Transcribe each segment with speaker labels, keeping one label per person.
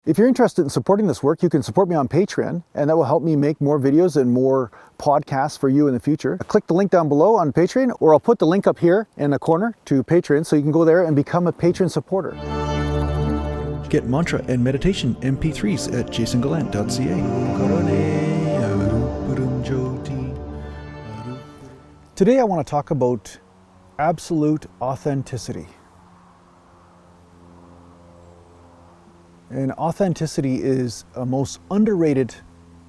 Speaker 1: If you're interested in supporting this work, you can support me on Patreon, and that will help me make more videos and more podcasts for you in the future. Click the link down below on Patreon, or I'll put the link up here in the corner to Patreon, so you can go there and become a Patreon supporter.
Speaker 2: Get mantra and meditation MP3s at JasonGallant.ca.
Speaker 1: Today I want to talk about absolute authenticity. And authenticity is a most underrated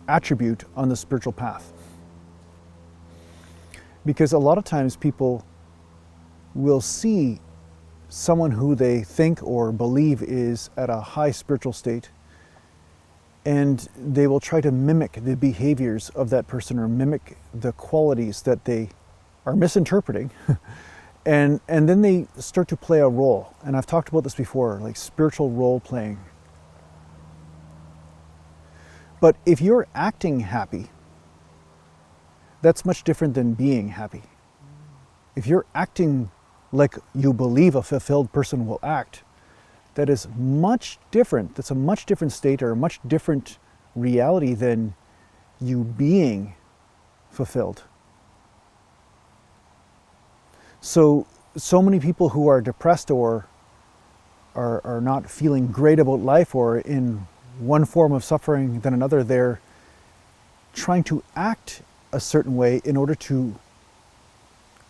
Speaker 1: attribute on the spiritual path. Because a lot of times people will see someone who they think or believe is at a high spiritual state, and they will try to mimic the behaviors of that person or mimic the qualities that they are misinterpreting. and then they start to play a role. And I've talked about this before, like spiritual role playing. But if you're acting happy, that's much different than being happy. If you're acting like you believe a fulfilled person will act, that is much different. That's a much different state or a much different reality than you being fulfilled. So many people who are depressed or are not feeling great about life, or in one form of suffering than another, they're trying to act a certain way in order to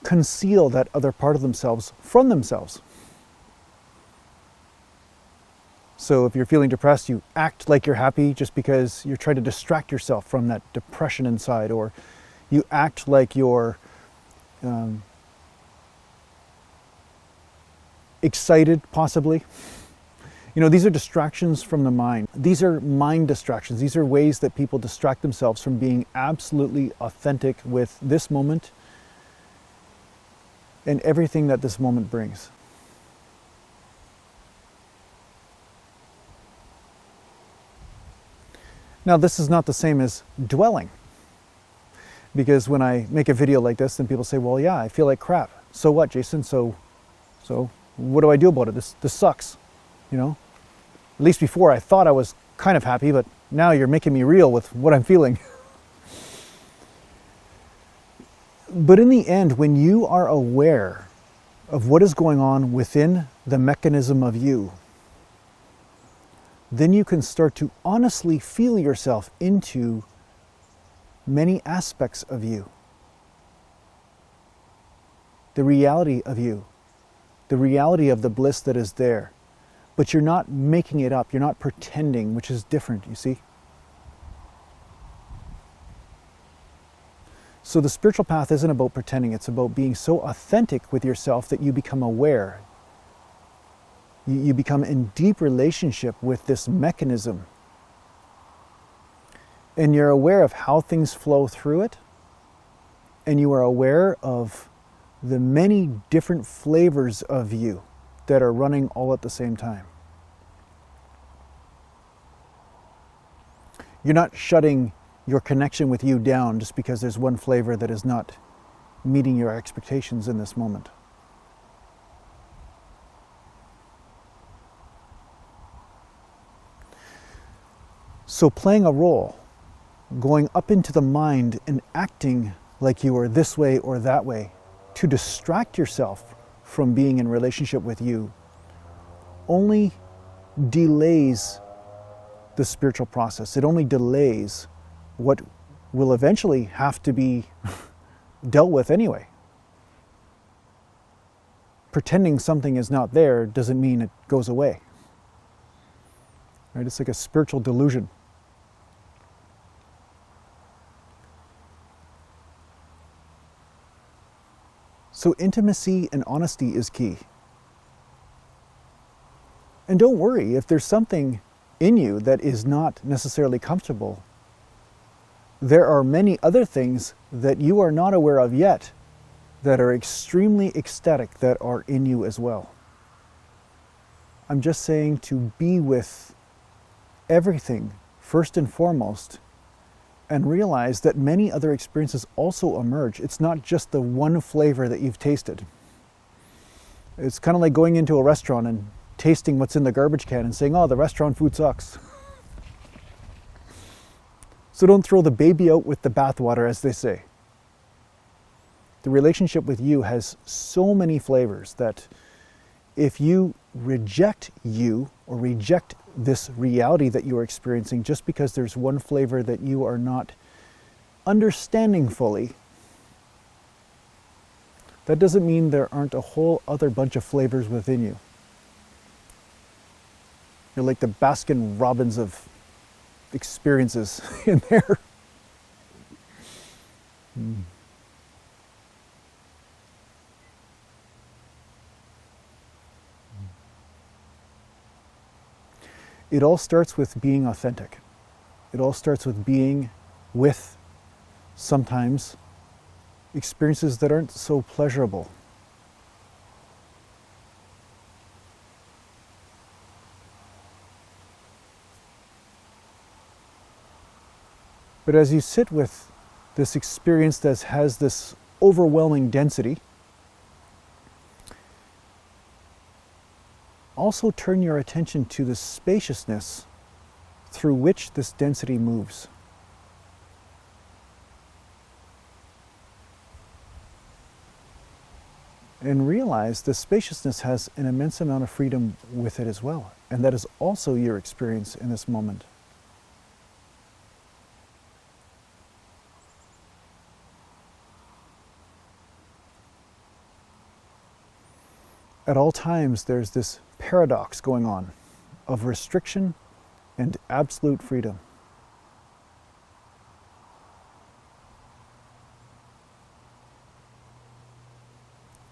Speaker 1: conceal that other part of themselves from themselves. So if you're feeling depressed, you act like you're happy just because you're trying to distract yourself from that depression inside, or you act like you're excited, possibly. You know, these are distractions from the mind. These are mind distractions. These are ways that people distract themselves from being absolutely authentic with this moment and everything that this moment brings. Now, this is not the same as dwelling. Because when I make a video like this, then people say, well, yeah, I feel like crap. So what, Jason? So what do I do about it? This sucks. You know, at least before I thought I was kind of happy, but now you're making me real with what I'm feeling. But in the end, when you are aware of what is going on within the mechanism of you, then you can start to honestly feel yourself into many aspects of you. The reality of you, the reality of the bliss that is there. But you're not making it up, you're not pretending, which is different, you see? So the spiritual path isn't about pretending, it's about being so authentic with yourself that you become aware. You become in deep relationship with this mechanism. And you're aware of how things flow through it. And you are aware of the many different flavors of you that are running all at the same time. You're not shutting your connection with you down just because there's one flavor that is not meeting your expectations in this moment. So playing a role, going up into the mind and acting like you are this way or that way to distract yourself from being in relationship with you, only delays the spiritual process. It only delays what will eventually have to be dealt with anyway. Pretending something is not there doesn't mean it goes away. Right? It's like a spiritual delusion. So intimacy and honesty is key. And don't worry if there's something in you that is not necessarily comfortable. There are many other things that you are not aware of yet that are extremely ecstatic that are in you as well. I'm just saying to be with everything first and foremost, and realize that many other experiences also emerge. It's not just the one flavor that you've tasted. It's kind of like going into a restaurant and tasting what's in the garbage can and saying, oh, the restaurant food sucks. So don't throw the baby out with the bathwater, as they say. The relationship with you has so many flavors that if you reject you or reject this reality that you are experiencing just because there's one flavor that you are not understanding fully, that doesn't mean there aren't a whole other bunch of flavors within you. You're like the Baskin Robbins of experiences in there. It all starts with being authentic. It all starts with being with sometimes experiences that aren't so pleasurable. But as you sit with this experience that has this overwhelming density, also turn your attention to the spaciousness through which this density moves. And realize the spaciousness has an immense amount of freedom with it as well. And that is also your experience in this moment. At all times, there's this paradox going on of restriction and absolute freedom.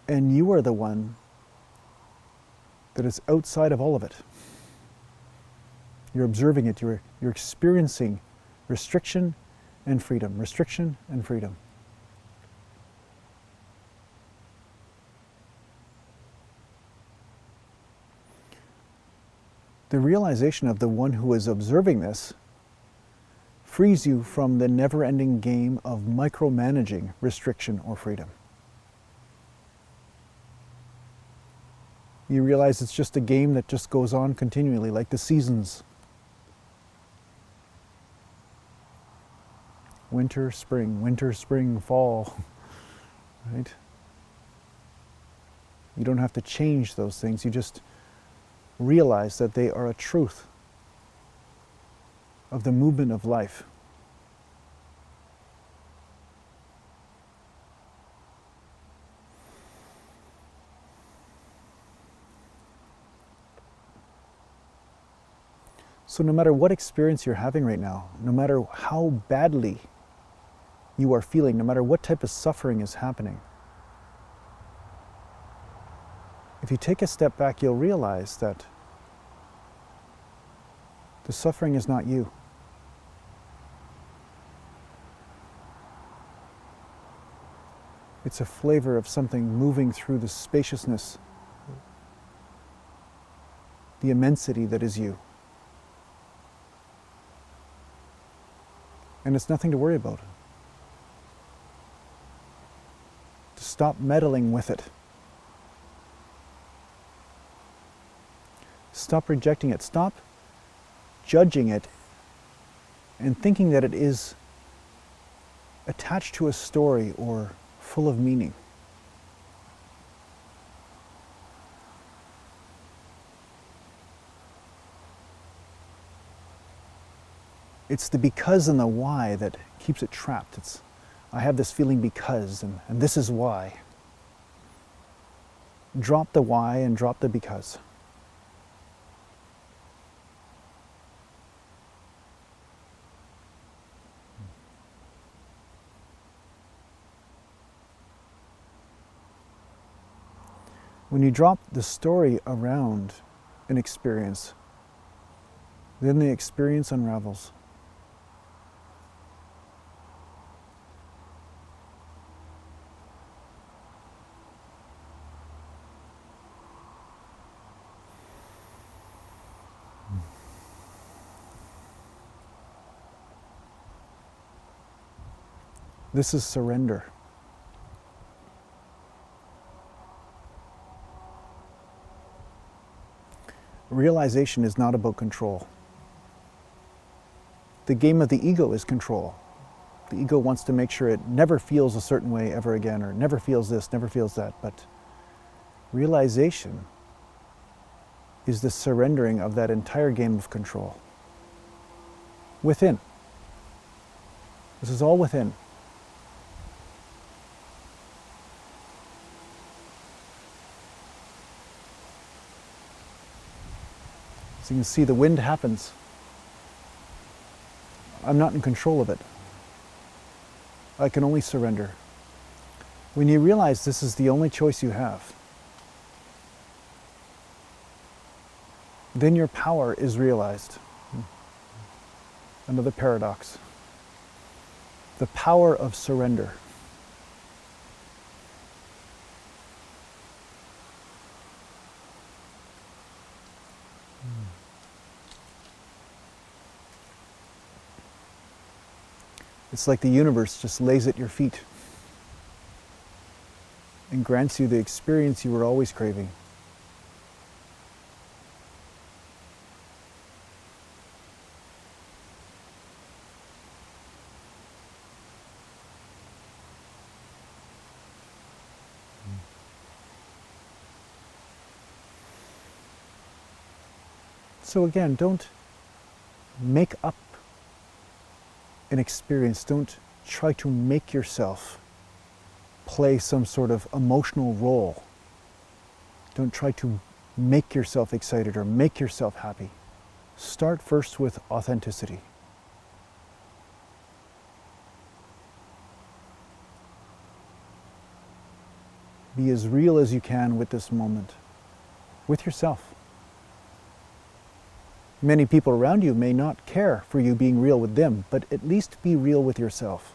Speaker 1: And you are the one that is outside of all of it. You're observing it, you're experiencing restriction and freedom, restriction and freedom. The realization of the one who is observing this frees you from the never-ending game of micromanaging restriction or freedom. You realize it's just a game that just goes on continually, like the seasons. Winter, spring, fall, right? You don't have to change those things, you just realize that they are a truth of the movement of life. So no matter what experience you're having right now, no matter how badly you are feeling, no matter what type of suffering is happening, if you take a step back, you'll realize that the suffering is not you. It's a flavor of something moving through the spaciousness, the immensity that is you. And it's nothing to worry about. To stop meddling with it. Stop rejecting it. Stop judging it and thinking that it is attached to a story or full of meaning. It's the because and the why that keeps it trapped. It's, I have this feeling because, and this is why. Drop the why and drop the because. When you drop the story around an experience, then the experience unravels. This is surrender. Realization is not about control. The game of the ego is control. The ego wants to make sure it never feels a certain way ever again, or never feels this, never feels that. But realization is the surrendering of that entire game of control. Within. This is all within. So you can see the wind happens. I'm not in control of it. I can only surrender. When you realize this is the only choice you have, then your power is realized. Another paradox. The power of surrender. It's like the universe just lays at your feet and grants you the experience you were always craving. So again, don't make up an experience. Don't try to make yourself play some sort of emotional role. Don't try to make yourself excited or make yourself happy. Start first with authenticity. Be as real as you can with this moment, with yourself. Many people around you may not care for you being real with them, but at least be real with yourself.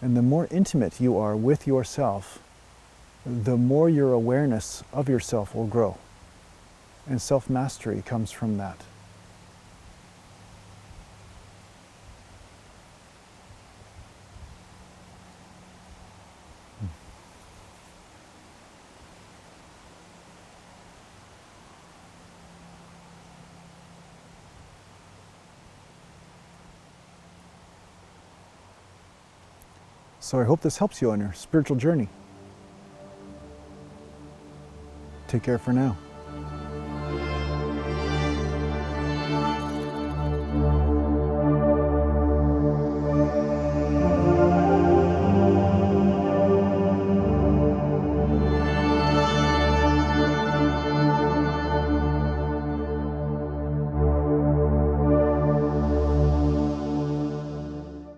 Speaker 1: And the more intimate you are with yourself, the more your awareness of yourself will grow. And self-mastery comes from that. So I hope this helps you on your spiritual journey. Take care for now.